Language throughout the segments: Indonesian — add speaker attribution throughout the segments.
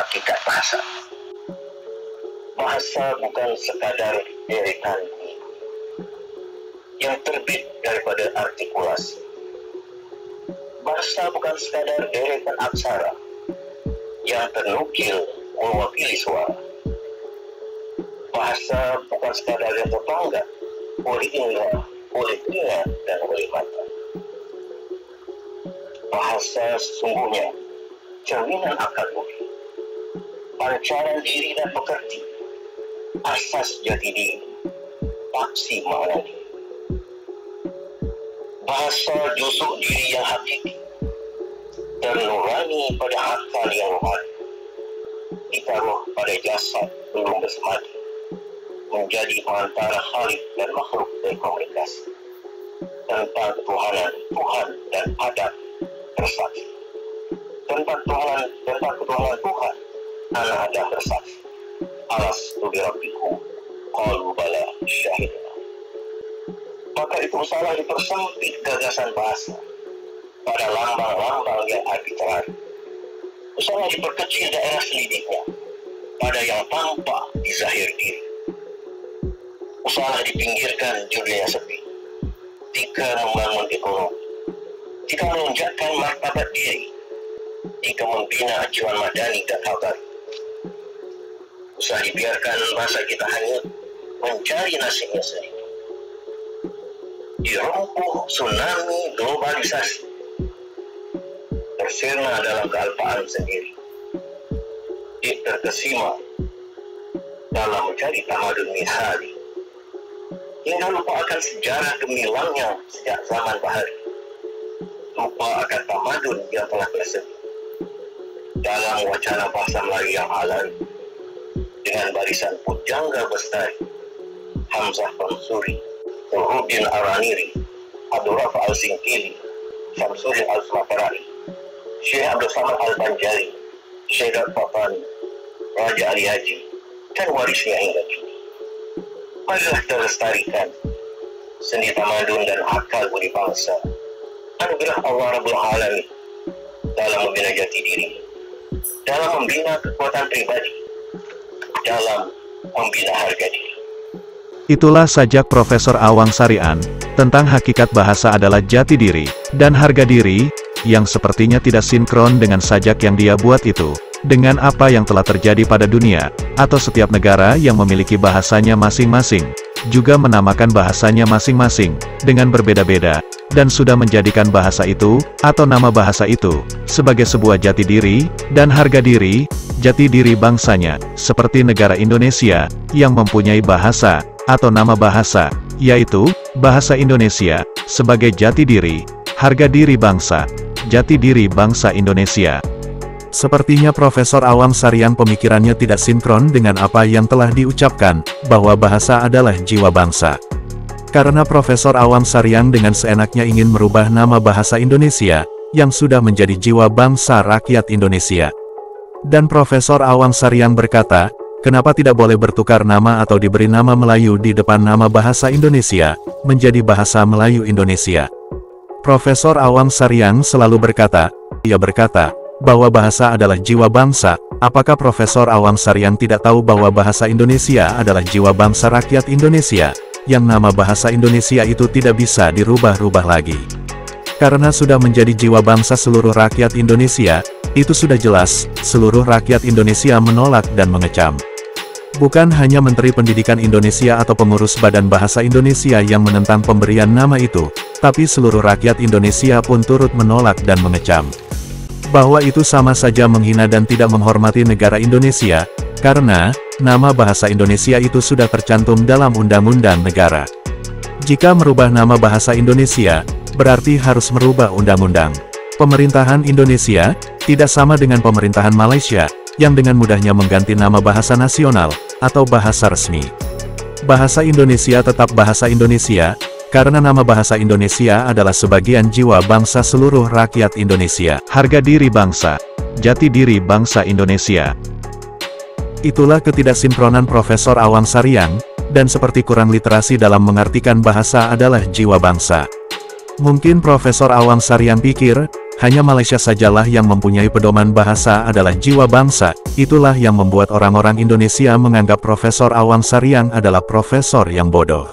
Speaker 1: hakikat bahasa. Bahasa bukan sekadar deretan yang terbit daripada artikulasi. Bahasa bukan sekadar deretan aksara yang ternukil mewakili suara. Bahasa bukan sekadar yang terpanggah oleh indera, oleh telinga, dan oleh mata. Bahasa sesungguhnya cerminan akal budi, pancaran diri dan pekerti, asas jati diri, paksi makna diri. Bahasa jusuk diri yang hakiki, ternurani pada akal yang rohani, ditaruh pada jasad belum bersemadi, menjadi antara khalik dan makhluk berkomunikasi tentang ketuhanan Tuhan dan adat bersaksi. Tentang ketuhanan Tuhan, anak Adam bersaksi. Alastu birabbikum qalu bala syahidna. Maka itu salah dipersempit gagasan bahasa pada lambang-lambang yang arbitrar. Salah diperkecil daerah selidiknya pada yang tampak di zahir diri. Salah dipinggirkan judulnya sepi jika membangun ekonomi, jika menunjukkan martabat diri, jika membina acuan madani dan hagari. Usah dibiarkan masa kita hanyut mencari nasibnya sendiri. Dirumpuh tsunami globalisasi, tersirna dalam kealpaan sendiri, terkesima dalam mencari tamadun misali, hingga lupa akan sejarah gemilangnya sejak zaman bahari, lupa akan tamadun yang telah bersedia dalam wacana bahasa Melayu yang alami, dengan barisan pujangga bestari, Hamzah Mansuri, Nurudin Araniri, Abdul Rafa Al-Singkili, Syamsuddin Al-Sumatari, Syekh Abdul Samad Al-Banjari, Syekh Fatani, Raja Ali Haji, dan warisnya hingga kini. Marilah terlestarikan seni tamadun dan akal budi bangsa, anugerah Allah Rabbul Alamin, dalam membina jati diri, dalam membina kekuatan pribadi, dalam membina harga diri.
Speaker 2: Itulah sajak Profesor Awang Sarian, tentang hakikat bahasa adalah jati diri, dan harga diri, yang sepertinya tidak sinkron dengan sajak yang dia buat itu, dengan apa yang telah terjadi pada dunia, atau setiap negara yang memiliki bahasanya masing-masing, juga menamakan bahasanya masing-masing, dengan berbeda-beda, dan sudah menjadikan bahasa itu, atau nama bahasa itu, sebagai sebuah jati diri, dan harga diri, jati diri bangsanya, seperti negara Indonesia, yang mempunyai bahasa, atau nama bahasa, yaitu, bahasa Indonesia, sebagai jati diri, harga diri bangsa, jati diri bangsa Indonesia. Sepertinya Profesor Awang Sarian pemikirannya tidak sinkron dengan apa yang telah diucapkan, bahwa bahasa adalah jiwa bangsa. Karena Profesor Awang Sarian dengan seenaknya ingin merubah nama bahasa Indonesia, yang sudah menjadi jiwa bangsa rakyat Indonesia. Dan Profesor Awang Sarian berkata, kenapa tidak boleh bertukar nama atau diberi nama Melayu di depan nama bahasa Indonesia, menjadi bahasa Melayu Indonesia. Profesor Awang Sarian selalu berkata, ia berkata, bahwa bahasa adalah jiwa bangsa. Apakah Profesor Awang Sarian tidak tahu bahwa bahasa Indonesia adalah jiwa bangsa rakyat Indonesia, yang nama bahasa Indonesia itu tidak bisa dirubah-rubah lagi? Karena sudah menjadi jiwa bangsa seluruh rakyat Indonesia, itu sudah jelas, seluruh rakyat Indonesia menolak dan mengecam. Bukan hanya Menteri Pendidikan Indonesia atau pengurus Badan Bahasa Indonesia yang menentang pemberian nama itu, tapi seluruh rakyat Indonesia pun turut menolak dan mengecam. Bahwa itu sama saja menghina dan tidak menghormati negara Indonesia, karena nama bahasa Indonesia itu sudah tercantum dalam undang-undang negara. Jika merubah nama bahasa Indonesia, berarti harus merubah undang-undang. Pemerintahan Indonesia tidak sama dengan pemerintahan Malaysia, yang dengan mudahnya mengganti nama bahasa nasional, atau bahasa resmi. Bahasa Indonesia tetap bahasa Indonesia, karena nama bahasa Indonesia adalah sebagian jiwa bangsa seluruh rakyat Indonesia. Harga diri bangsa, jati diri bangsa Indonesia. Itulah ketidaksinkronan Profesor Awang Sarian, dan seperti kurang literasi dalam mengartikan bahasa adalah jiwa bangsa. Mungkin Profesor Awang Sarian pikir, hanya Malaysia sajalah yang mempunyai pedoman bahasa adalah jiwa bangsa. Itulah yang membuat orang-orang Indonesia menganggap Profesor Awang Sarian adalah profesor yang bodoh.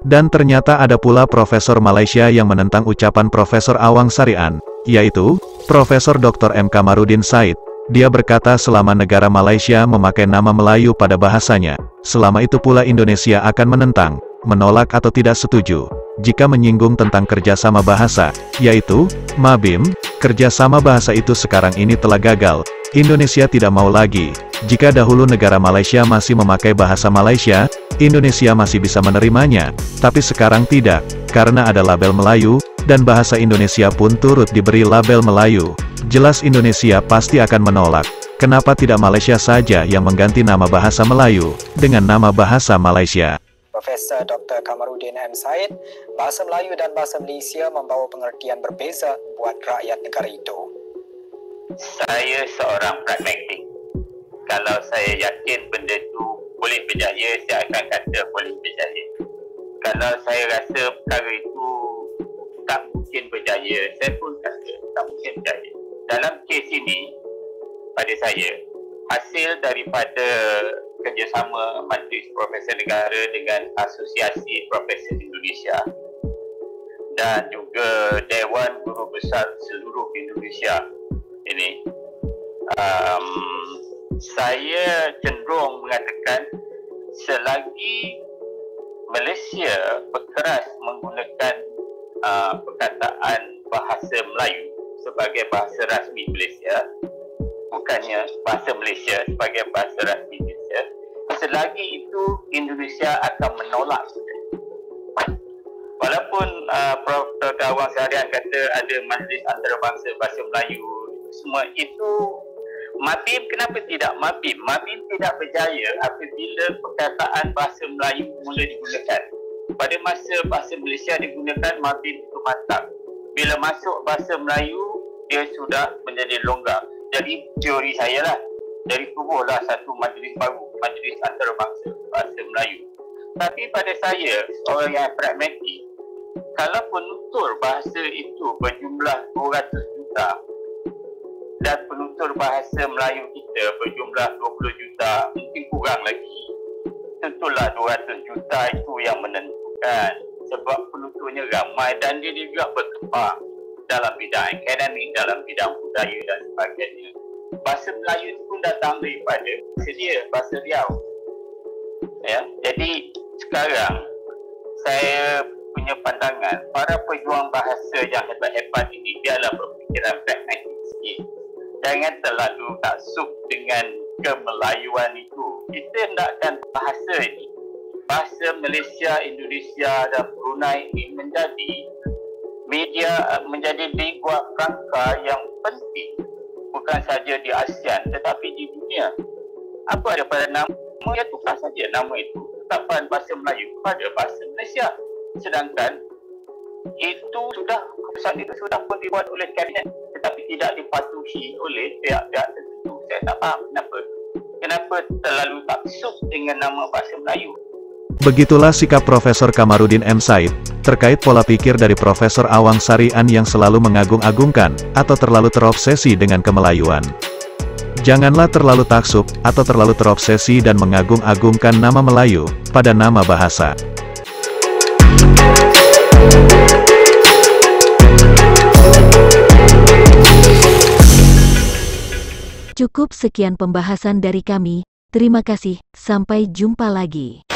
Speaker 2: Dan ternyata ada pula Profesor Malaysia yang menentang ucapan Profesor Awang Sarian, yaitu Profesor Dr. M. Kamarudin Said. Dia berkata selama negara Malaysia memakai nama Melayu pada bahasanya, selama itu pula Indonesia akan menentang, menolak atau tidak setuju jika menyinggung tentang kerjasama bahasa, yaitu Mabim. Kerjasama bahasa itu sekarang ini telah gagal. Indonesia tidak mau lagi. Jika dahulu negara Malaysia masih memakai bahasa Malaysia, Indonesia masih bisa menerimanya, tapi sekarang tidak, karena ada label Melayu, dan bahasa Indonesia pun turut diberi label Melayu. Jelas Indonesia pasti akan menolak. Kenapa tidak Malaysia saja yang mengganti nama bahasa Melayu dengan nama bahasa Malaysia?
Speaker 3: Profesor Dr. Kamarudin M. Said, bahasa Melayu dan bahasa Malaysia membawa pengertian berbeza buat rakyat negara itu.
Speaker 4: Saya seorang pragmatik. Kalau saya yakin benda itu boleh berjaya, saya akan kata boleh berjaya. Kalau saya rasa perkara itu tak mungkin berjaya, saya pun kata tak mungkin berjaya. Dalam kes ini, pada saya, hasil daripada kerjasama Majlis Profesor Negara dengan Asosiasi Profesor Indonesia dan juga Dewan Guru Besar seluruh Indonesia ini, saya cenderung mengatakan selagi Malaysia berkeras menggunakan perkataan bahasa Melayu sebagai bahasa rasmi Malaysia, bukannya bahasa Malaysia sebagai bahasa rasmi Malaysia, selagi itu Indonesia akan menolak. Walaupun Prof. Dr. Awang Sarian kata ada majlis antarabangsa bahasa Melayu, semua itu Mabim. Kenapa tidak Mabim? Mabim tidak berjaya apabila perkataan bahasa Melayu mula digunakan. Pada masa bahasa Malaysia digunakan, Mabim itu mantap. Bila masuk bahasa Melayu, dia sudah menjadi longgar. Jadi teori saya lah, dari tubuhlah satu majlis baru, majlis antarabangsa bahasa Melayu. Tapi pada saya, seorang yang pragmatik, kalau penutur bahasa itu berjumlah 200 juta dan penutur bahasa Melayu kita berjumlah 20 juta, mungkin kurang lagi, tentulah 200 juta itu yang menentukan, sebab penuturnya ramai dan dia juga berkembang dalam bidang akademik, dalam bidang budaya dan sebagainya. Bahasa Melayu itu pun datang daripada bahasa dia, bahasa Riau. Ya, jadi sekarang saya punya pandangan, para pejuang bahasa yang hebat-hebat ini biarlah berfikiran pragmatik sikit. Jangan terlalu taksub dengan kemelayuan itu. Kita hendakkan bahasa ini, bahasa Malaysia, Indonesia dan Brunei ini menjadi media, menjadi lingua franca yang penting, bukan saja di ASEAN tetapi di dunia. Apa ada pada nama, ya tukar saja nama itu, tetapan bahasa Melayu kepada bahasa Malaysia. Sedangkan itu sudah, keputusan itu sudah pun dibuat oleh kabinet tetapi tidak dipatuhi oleh pihak-pihak tertentu. Saya tak faham kenapa terlalu taksub dengan nama bahasa Melayu.
Speaker 2: Begitulah sikap Profesor Kamarudin M. Said terkait pola pikir dari Profesor Awang Sarian yang selalu mengagung-agungkan atau terlalu terobsesi dengan kemelayuan. Janganlah terlalu taksub atau terlalu terobsesi dan mengagung-agungkan nama Melayu pada nama bahasa.
Speaker 5: Cukup sekian pembahasan dari kami. Terima kasih, sampai jumpa lagi.